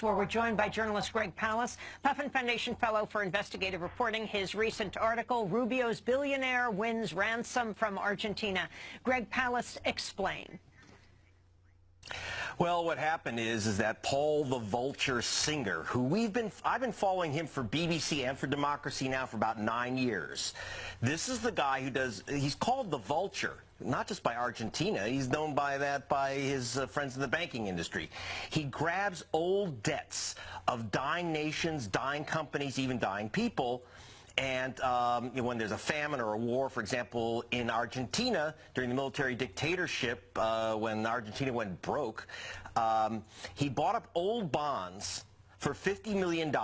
Where we're joined by journalist Greg Palast, Puffin Foundation Fellow for Investigative Reporting. His recent article, Rubio's Billionaire Wins Ransom from Argentina. Greg Palast, explain. Well, what happened is that Paul the Vulture Singer, who I've been following him for BBC and for Democracy Now! For about 9 years. This is the guy he's called the Vulture, not just by Argentina, he's known by that by his friends in the banking industry. He grabs old debts of dying nations, dying companies, even dying people. And when there's a famine or a war, for example, in Argentina, during the military dictatorship, when Argentina went broke, he bought up old bonds for $50 million,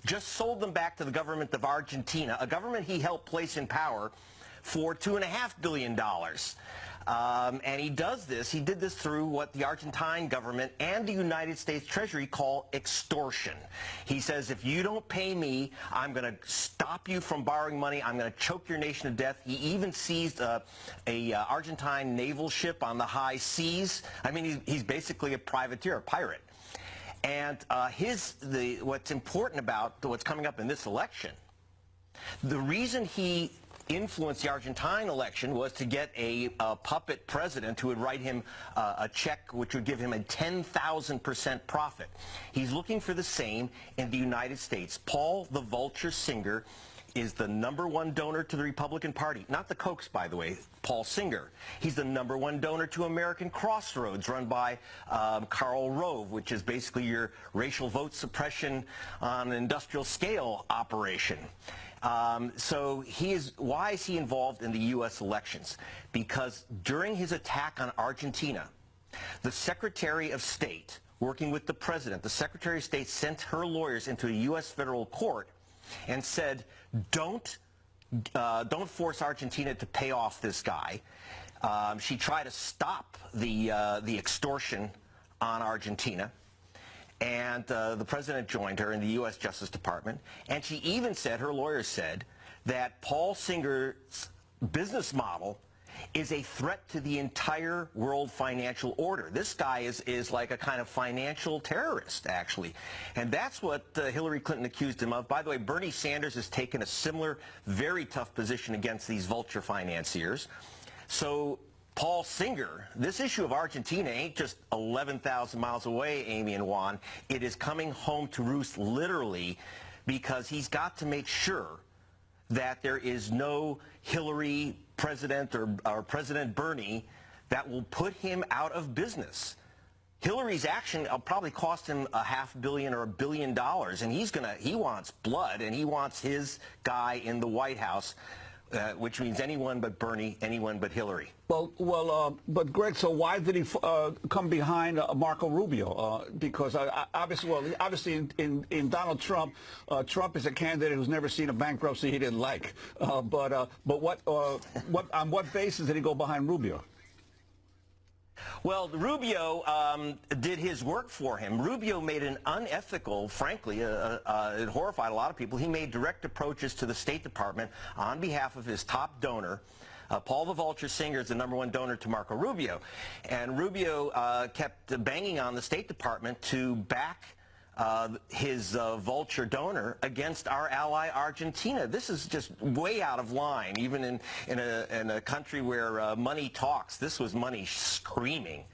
just sold them back to the government of Argentina, a government he helped place in power, for $2.5 billion. And he did this through what the Argentine government and the United States Treasury call extortion. He says, if you don't pay me, I'm going to stop you from borrowing money. I'm going to choke your nation to death. He even seized a Argentine naval ship on the high seas. I mean, he's basically a privateer, a pirate. And what's important about what's coming up in this election, the reason he influenced the Argentine election was to get a puppet president who would write him a check which would give him a 10,000% profit. He's looking for the same in the United States. Paul the Vulture Singer is the #1 donor to the Republican Party. Not the Kochs, by the way, Paul Singer. He's the #1 donor to American Crossroads, run by Karl Rove, which is basically your racial vote suppression on an industrial scale operation. So why is he involved in the U.S. elections? Because during his attack on Argentina, the Secretary of State, working with the President, the Secretary of State sent her lawyers into a U.S. federal court and said, don't force Argentina to pay off this guy. She tried to stop the extortion on Argentina. And the president joined her in the U.S. Justice Department. And she even said, her lawyer said, that Paul Singer's business model is a threat to the entire world financial order. This guy is like a kind of financial terrorist, actually. And that's what Hillary Clinton accused him of. By the way, Bernie Sanders has taken a similar, very tough position against these vulture financiers. So Paul Singer, this issue of Argentina ain't just 11,000 miles away, Amy and Juan. It is coming home to roost, literally, because he's got to make sure that there is no Hillary president or President Bernie that will put him out of business. Hillary's action will probably cost him $500 million or $1 billion, and he wants blood, and he wants his guy in the White House, which means anyone but Bernie, anyone but Hillary. But Greg, so why did he come behind Marco Rubio? Because obviously in Donald Trump, Trump is a candidate who's never seen a bankruptcy he didn't like. But on what basis did he go behind Rubio? Well, Rubio did his work for him. Rubio made an unethical, frankly, it horrified a lot of people. He made direct approaches to the State Department on behalf of his top donor. Paul the Vulture Singer is the #1 donor to Marco Rubio. And Rubio kept banging on the State Department to back his vulture donor against our ally Argentina. This is just way out of line, even in a country where money talks. This was money screaming.